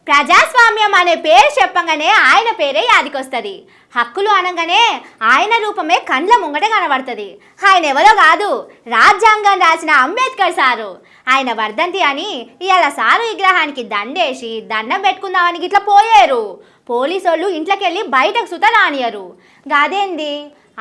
ప్రజాస్వామ్యం అనే పేరు చెప్పంగానే ఆయన పేరే యాదికొస్తుంది. హక్కులు అనగానే ఆయన రూపమే కండ్ల ముంగట కనబడుతుంది. ఆయన ఎవరో కాదు, రాజ్యాంగం రాసిన అంబేద్కర్ సారు. ఆయన వర్ధంతి అని ఇవాళ సారు విగ్రహానికి దండేసి దండం పెట్టుకుందామని ఇట్లా పోయారు. పోలీసు వాళ్ళు ఇంట్లోకెళ్ళి బయటకు సుత రానియరు. గదేంది,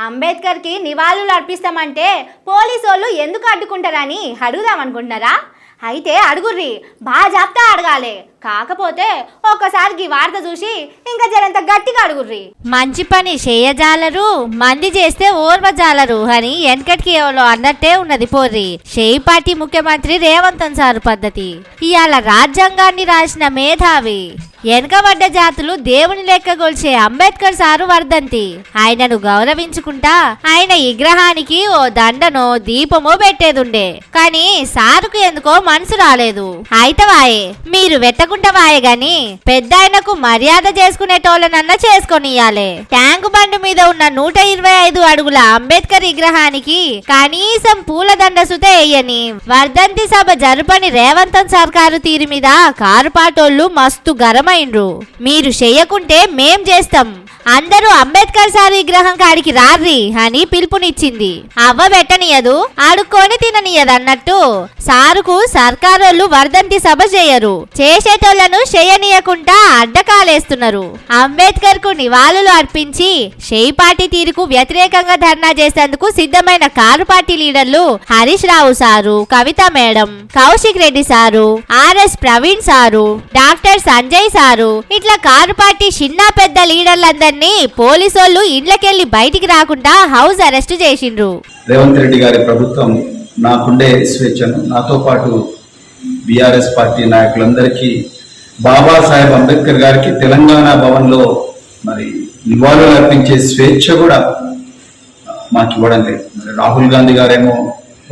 అంబేద్కర్కి నివాళులు అర్పిస్తామంటే పోలీసు వాళ్ళు ఎందుకు అడ్డుకుంటారని అడుగుదామనుకుంటున్నారా? అయితే అడుగుర్రి, బాగా చెప్తా అడగాలి. కాకపోతే ఒక్కసారికి వార్త చూసి ఇంకా జరంత గట్టిగా అడుగుర్రి. మంచి పని చేయజాలరు, మంది చేస్తే ఓర్వజాలరు అని వెనకటికి ఎవరో అన్నట్టే ఉన్నది పోర్రి. షేయి పార్టీ ముఖ్యమంత్రి రేవంత్ సారు పద్ధతి. ఇవాళ రాజ్యాంగాన్ని రాసిన మేధావి, వెనకబడ్డ జాతులు దేవుని లెక్క గొల్చే అంబేద్కర్ సారు వర్ధంతి. ఆయనను గౌరవించుకుంటా ఆయన విగ్రహానికి ఓ దండనో దీపమో పెట్టేదుండే. కానీ సారుకు ఎందుకో మనసు రాలేదు. అయితవాయే మీరు వెట్టకుంటవాయే గాని పెద్ద ఆయనకు మర్యాద చేసుకునేటోళ్ళనన్నా చేసుకొనియాలే. ట్యాంకు బండి మీద ఉన్న 125 అడుగుల అంబేద్కర్ విగ్రహానికి కనీసం పూలదండ సుత వేయని వర్ధంతి సభ జరుపని రేవంత్ సర్కారు తీరు మీద కారుపాటోళ్లు మస్తు గరమ. మీరు చెయ్యకుంటే మేం చేస్తాం, అందరూ అంబేద్కర్ సార్ విగ్రహం కాడికి రార్రి అని పిలుపునిచ్చింది. అవ్వ పెట్టనియదు, ఆడుకొని తిననియదు అన్నట్టు సారుకు సర్కారోళ్ళు వర్ధంతి సభ చేయరు. చేసేటోళ్లను చేయనీయకుండా అడ్డకాలేస్తున్నారు. అంబేద్కర్ కు నివాళులు అర్పించి షేయి పార్టీ తీరుకు వ్యతిరేకంగా ధర్నా చేసేందుకు సిద్ధమైన కారు పార్టీ లీడర్లు Harish Rao sir, Kavitha madam, Kaushik Reddy sir, RS Praveen sir, doctor Sanjay sir, ఇట్లా కారు పార్టీ చిన్న పెద్ద లీడర్లందరూ పోలీసోళ్ళు ఇండ్లకెళ్లి బయటికి రాకుండా హౌస్ అరెస్ట్ చేసిండ్రు. రేవంత్ రెడ్డి గారి ప్రభుత్వం నాకుండే స్వేచ్ఛను, నాతో పాటు బీఆర్ఎస్ పార్టీ నాయకులందరికీ బాబాసాహెబ్ అంబేద్కర్ గారికి తెలంగాణ భవన్లో మరి నివాళులు అర్పించే స్వేచ్ఛ కూడా మాకు ఇవ్వడం లేదు. మరి రాహుల్ గాంధీ గారేమో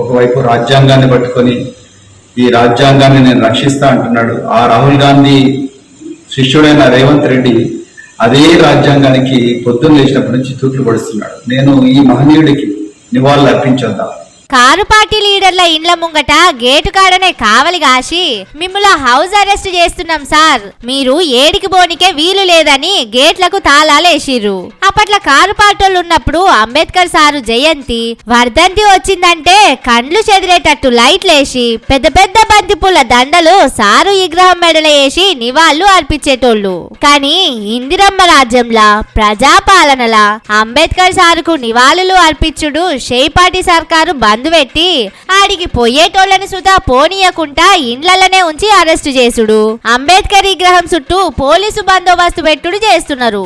ఒకవైపు రాజ్యాంగాన్ని పట్టుకొని ఈ రాజ్యాంగాన్ని నేను రక్షిస్తా అంటున్నాడు. ఆ రాహుల్ గాంధీ శిష్యుడైన రేవంత్ రెడ్డి అదే రాజ్యాంగానికి పొద్దున్న లేచినప్పటి నుంచి తూట్లు పడుస్తున్నాడు. నేను ఈ మహనీయుడికి నివాళులు అర్పించొద్దా? కారు పార్టీ లీడర్ల ఇండ్ల ముంగట గేటు కాడనే కావలి కాసి మిమ్మల్ని హౌస్ అరెస్ట్ చేస్తున్నాం సార్, మీరు ఏడికి బోనికే వీలు లేదని గేట్లకు తాళాలేసిర్రు. అప్పట్ల కారు పార్టీలు ఉన్నప్పుడు అంబేద్కర్ సారు జయంతి వర్ధంతి వచ్చిందంటే కండ్లు చెదిరేటట్టు లైట్లేసి పెద్ద పెద్ద బంతిపూల దండలు సారు విగ్రహం మెడలు వేసి నివాళులు అర్పించేటోళ్ళు. కానీ ఇందిరమ్మ రాజ్యంలా ప్రజాపాలనలా అంబేద్కర్ సారుకు నివాళులు అర్పించుడు షేయి పార్టీ సర్కారు పెట్టి ఆడికి పోయేటోళ్లను సుతా పోనీయకుండా ఇండ్లనే ఉంచి అరెస్టు చేసుడు, అంబేద్కర్ విగ్రహం చుట్టూ పోలీసు బందోబస్తు పెట్టుడు చేస్తున్నారు.